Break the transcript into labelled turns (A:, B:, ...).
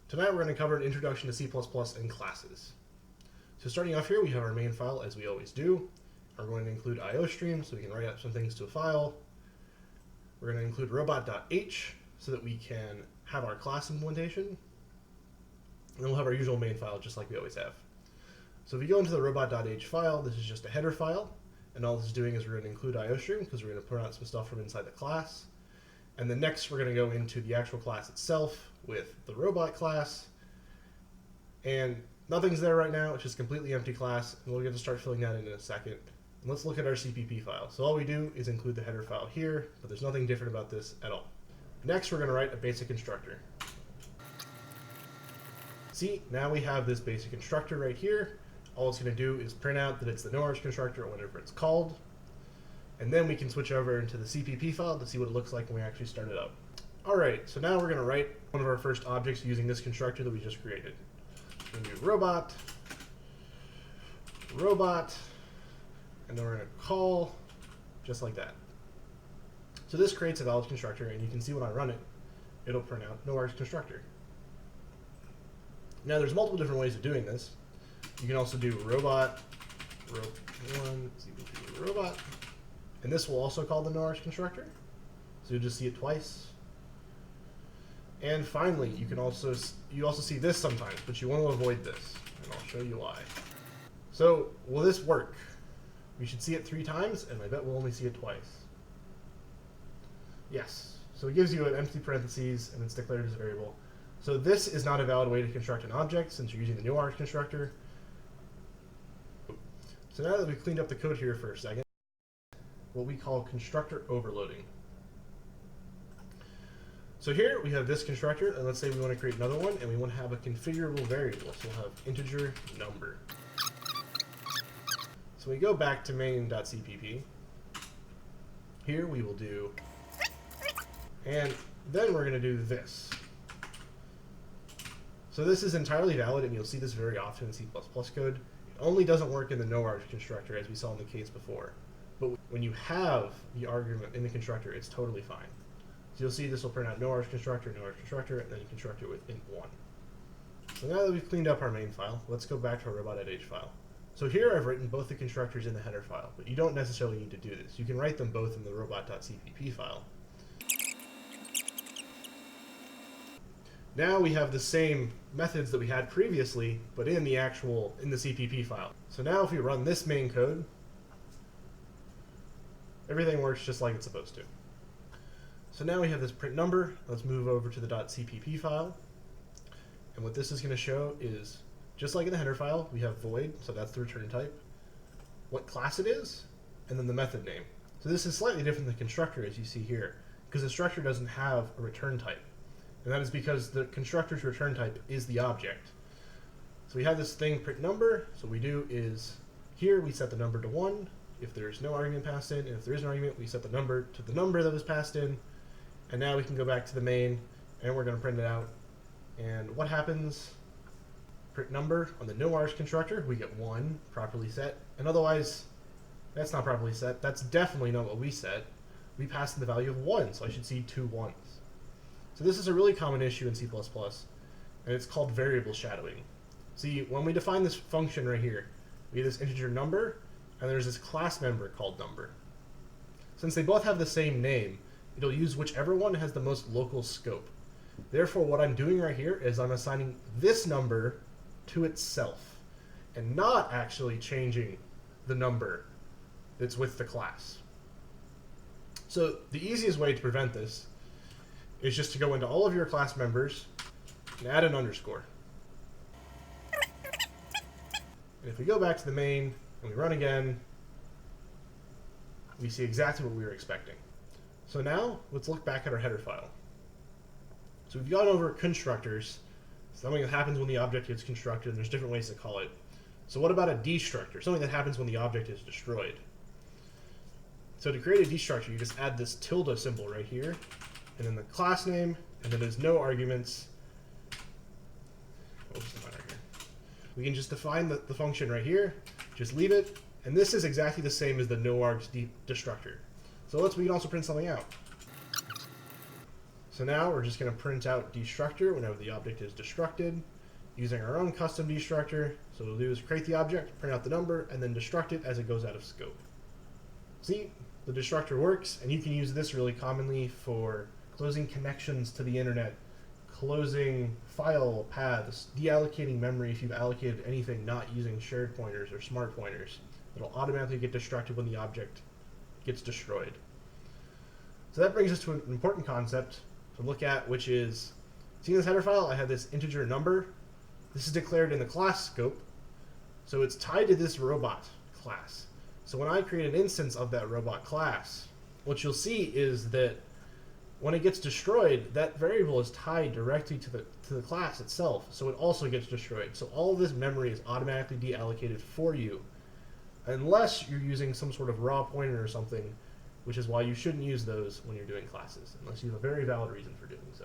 A: Tonight we're going to cover an introduction to C++ and classes. So starting off here, we have our main file as we always do. We're going to include IO stream so we can write out some things to a file. We're going to include robot.h so that we can have our class implementation. And then we'll have our usual main file just like we always have. So if you go into the robot.h file, this is just a header file. And all this is doing is we're going to include IO stream because we're going to put out some stuff from inside the class. And then next we're going to go into the actual class itself with the robot class. And nothing's there right now, it's just completely empty class, and we'll get to start filling that in a second. And let's look at our CPP file. So all we do is include the header file here, but there's nothing different about this at all. Next we're going to write a basic constructor. See, now we have this basic constructor right here. All it's going to do is print out that it's the no-args constructor or whatever it's called. And then we can switch over into the CPP file to see what it looks like when we actually start it up. Alright, so now we're going to write one of our first objects using this constructor that we just created. We're going to do robot, and then we're going to call just like that. So this creates a valid constructor, and you can see when I run it, it'll print out no-args constructor. Now there's multiple different ways of doing this. You can also do robot, robot, and this will also call the no-args constructor. So you'll just see it twice. And finally, you also see this sometimes, but you want to avoid this, and I'll show you why. So will this work? We should see it 3 times, and I bet we'll only see it twice. Yes. So it gives you an empty parentheses, and it's declared as a variable. So this is not a valid way to construct an object since you're using the no-args constructor. So now that we've cleaned up the code here for a second, what we call constructor overloading. So here we have this constructor, and let's say we want to create another one, and we want to have a configurable variable. So we'll have integer number. So we go back to main.cpp. Here we will do, and then we're going to do this. So this is entirely valid, and you'll see this very often in C++ code. It only doesn't work in the no-args constructor, as we saw in the case before. But when you have the argument in the constructor, it's totally fine. So you'll see this will print out no-args constructor, and then constructor with int1. So now that we've cleaned up our main file, let's go back to our robot.h file. So here I've written both the constructors in the header file, but you don't necessarily need to do this. You can write them both in the robot.cpp file. Now we have the same methods that we had previously, but in the CPP file. So now if we run this main code, everything works just like it's supposed to. So now we have this print number. Let's move over to the .cpp file. And what this is going to show is, just like in the header file, we have void, so that's the return type, what class it is, and then the method name. So this is slightly different than constructor, as you see here, because the structure doesn't have a return type. And that is because the constructor's return type is the object. So we have this thing print number. So what we do is, here we set the number to 1 if there's no argument passed in, and if there is an argument, we set the number to the number that was passed in. And now we can go back to the main, and we're going to print it out. And what happens? Print number on the no-args constructor, we get 1 properly set. And otherwise, that's not properly set. That's definitely not what we set. We passed in the value of 1, so I should see 2 1s. So this is a really common issue in C++, and it's called variable shadowing. See, when we define this function right here, we have this integer number, and there's this class member called number. Since they both have the same name, it'll use whichever one has the most local scope. Therefore, what I'm doing right here is I'm assigning this number to itself, and not actually changing the number that's with the class. So the easiest way to prevent this is just to go into all of your class members and add an underscore. And if we go back to the main and we run again, we see exactly what we were expecting. So now let's look back at our header file. So we've gone over constructors, something that happens when the object gets constructed, and there's different ways to call it. So what about a destructor, something that happens when the object is destroyed? So to create a destructor, you just add this tilde symbol right here, and then the class name, and then there's no arguments. We can just define the function right here, just leave it, and this is exactly the same as the no-args destructor. So we can also print something out. So now we're just going to print out Destructor whenever the object is destructed using our own custom Destructor. So what we'll do is create the object, print out the number, and then destruct it as it goes out of scope. See, the Destructor works, and you can use this really commonly for closing connections to the internet, closing file paths, deallocating memory if you've allocated anything not using shared pointers or smart pointers. It'll automatically get destructed when the object gets destroyed. So that brings us to an important concept to look at, which is, see in this header file, I have this integer number. This is declared in the class scope, so it's tied to this robot class. So when I create an instance of that robot class, what you'll see is that when it gets destroyed, that variable is tied directly to the class itself, so it also gets destroyed. So all of this memory is automatically deallocated for you, unless you're using some sort of raw pointer or something, which is why you shouldn't use those when you're doing classes, unless you have a very valid reason for doing so.